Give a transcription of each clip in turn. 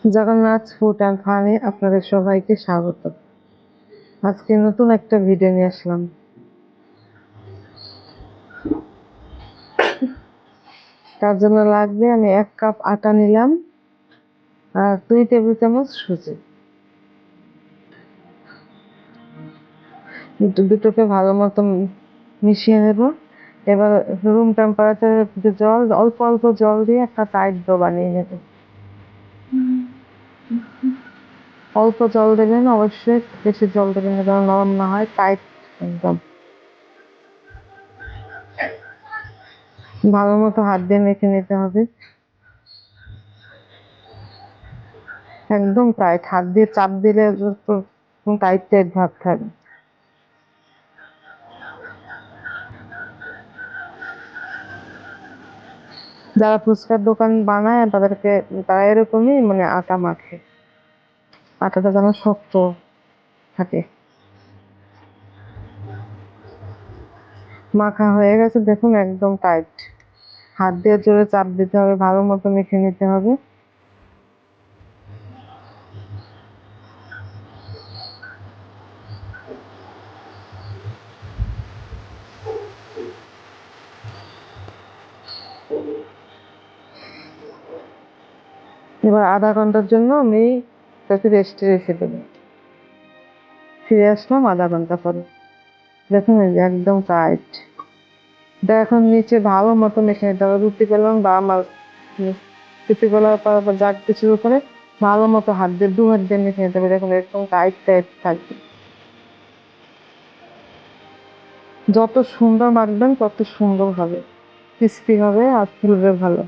Jagannath food and ফানে আপনাদের সবাইকে স্বাগত। আজকে নতুন একটা ভিডিও নিয়ে আসলাম। তার জন্য লাগবে আমি 1 কাপ আটা নিলাম আর 2 টেবিল চামচ সুজি। দুটোকে ভালো মতো মিশিয়ে নেব। এবার রুম টেম্পারেচারে জল অল্প অল্প জল দিয়ে একটা টাইট ডো বানিয়ে নেব। অল্প জল দেবেন, অবশ্যই বেশি জল দেবেন না, যেন নরম না হয়, টাইট একদম। ভালো মতো হাত দিয়ে মেখে নিতে হবে, একদম টাইট। হাত দিয়ে চাপ দিলে টাইট টাইট ভাব থাকে। যারা ফুচকার দোকান বানায় তারা এরকমই আটা মাখে, আটাটা যেন শক্ত থাকে। মাখা হয়ে গেছে দেখুন, একদম টাইট। হাত দিয়ে জোরে চাপ দিতে হবে, ভালো মতো মেখে নিতে হবে। এবার আধা ঘন্টার জন্য আমি তাকে রেস্টে রেখে দেবো। ফিরে আসলাম আধা ঘন্টা পরে। দেখুন এই যে একদম টাইট। এটা এখন নিচে ভালো মতো মেখে নিতে হবে। রুটি বেলুন বা আমার রুটি বেলার পর যা কিছুর উপরে ভালো মতো হাত দিয়ে 2 হাত দিয়ে মেখে নিতে হবে। দেখুন এরকম টাইট টাইট থাকবে। যত সুন্দর মাখবেন তত সুন্দর হবে, ক্রিস্পি হবে আর ফুলবে ভালো।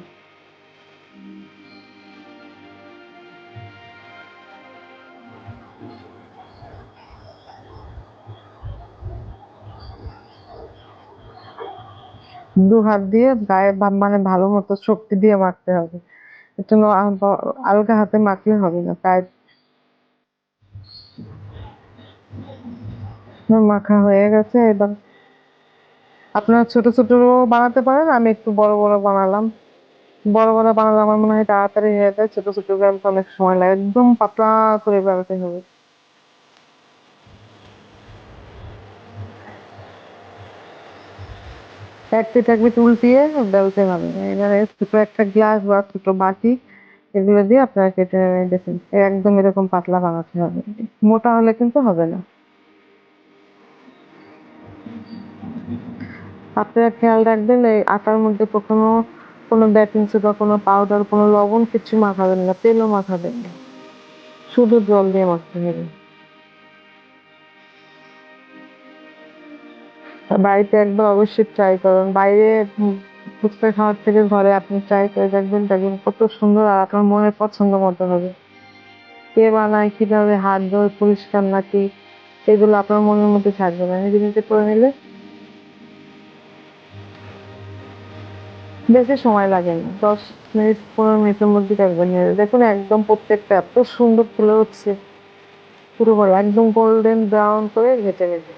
দু হাত দিয়ে গায়ে ভালো মতো শক্তি দিয়ে মাখতে হবে। একটু আলগা হাতে মাখলে হবে না, টাইট। মাখা হয়ে গেছে। এবার আপনারা ছোট ছোট বানাতে পারেন, আমি একটু বড় বড় বানালাম। বড় বড় বানালে আমার মনে হয় তাড়াতাড়ি হয়ে যায়, ছোট ছোট বেলতে অনেক সময় লাগে। একদম পাতলা করে বেলতে হবে। এক পিঠ এক পিঠ উল্টিয়ে বেলতে হবে। এবারে ছোট একটা গ্লাস বা ছোট বাটি এগুলো দিয়ে আপনারা কেটে দেখুন, একদম এরকম পাতলা বানাতে হবে। মোটা হলে কিন্তু হবে না। আপনারা খেয়াল রাখবেন, এই আটার মধ্যে কখনো কোনো বেকিং সোডা, কোনো পাউডার, কোনো লবণ কিছু মাখাবেন না, তেলও মাখাবেন না, শুধু জল দিয়ে মাখতে হবে। বাড়িতে একবার অবশ্যই ট্রাই করুন। বাইরে ফুচকা খাওয়ার থেকে ঘরে আপনি ট্রাই করে দেখবেন, দেখবেন কত সুন্দর আর আপনার মনের পছন্দ মতো হবে। কে বানায়, কিভাবে, হাত ধোয়, পরিষ্কার নাকি, এগুলো আপনার মনের মধ্যে থাকবে না। নিজে নিজে করে নিলে বেশি সময় লাগে না, 10 মিনিট 15 মিনিটের মধ্যে একবার নিয়ে যাবে। দেখুন একদম প্রত্যেকটা এত সুন্দর ফুলে উঠছে, পুরো একদম গোল্ডেন ব্রাউন করে ভেজে নেবে।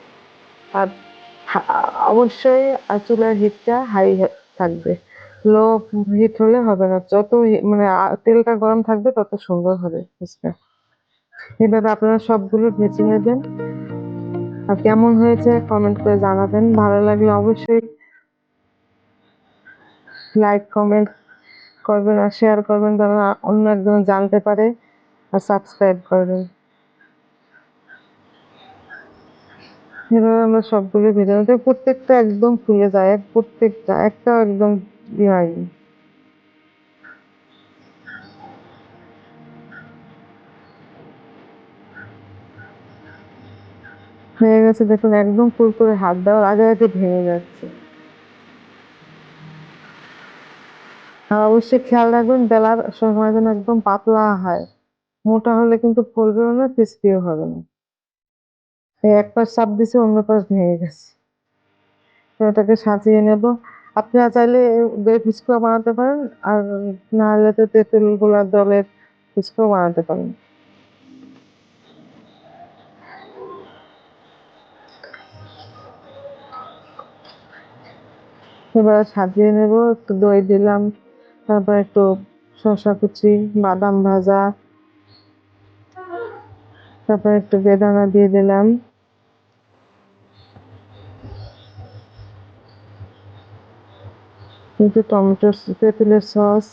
আর অবশ্যই চুলার হিটটা হাই থাকবে, লো হিট হলে হবে না। যত তেলটা গরম থাকবে তত সুন্দর হবে ফুচকা। এভাবে আপনারা সবগুলো ভেজে নেবেন। আর কেমন হয়েছে কমেন্ট করে জানাবেন। ভালো লাগলে অবশ্যই লাইক কমেন্ট করবেন আর শেয়ার করবেন, যেন অন্য একজন জানতে পারে। আর সাবস্ক্রাইব করবেন। এভাবে আমরা সবগুলো ভেজে নিতে, প্রত্যেকটা একদম ফুলে যায়, প্রত্যেকটা একটা একদম হয়নি। হয়ে গেছে দেখুন, একদম কুরকুরে, হাত দেওয়ার আগে আগে ভেঙে যাচ্ছে। আর অবশ্যই খেয়াল রাখবেন বেলার সময় যেন একদম পাতলা হয়, মোটা হলে কিন্তু ফুলবেও না, ক্রিস্পিও হবে না। এই এক পাশ চাপ দিছে, অন্য পাশ ভেঙে গেছে। তো এটাকে সাজিয়ে নেব। আপনারা চাইলে দই ফুচকা বানাতে পারেন, আর না হলে তো তেঁতুল গোলাপ জলের ফুচকাও বানাতে পারেন। এবার সাজিয়ে নেব। একটু দই দিলাম, তারপর একটু শসা কুচি, বাদাম ভাজা, তারপর একটু বেদানা দিয়ে দিলাম, একটু টমেটো তেঁতুলের সস,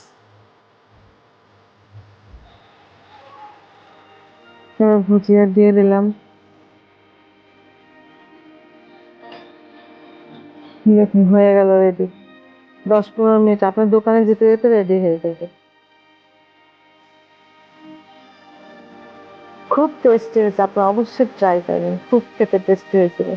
তারপর ভুজিয়া দিয়ে দিলাম। দেখুন হয়ে গেল রেডি। 10-15 মিনিট আপনার দোকানে যেতে যেতে রেডি হয়ে যাবে। খুব টেস্টি হয়েছে, আপনি অবশ্যই ট্রাই করবেন, খুব খেতে টেস্টি হয়েছিল।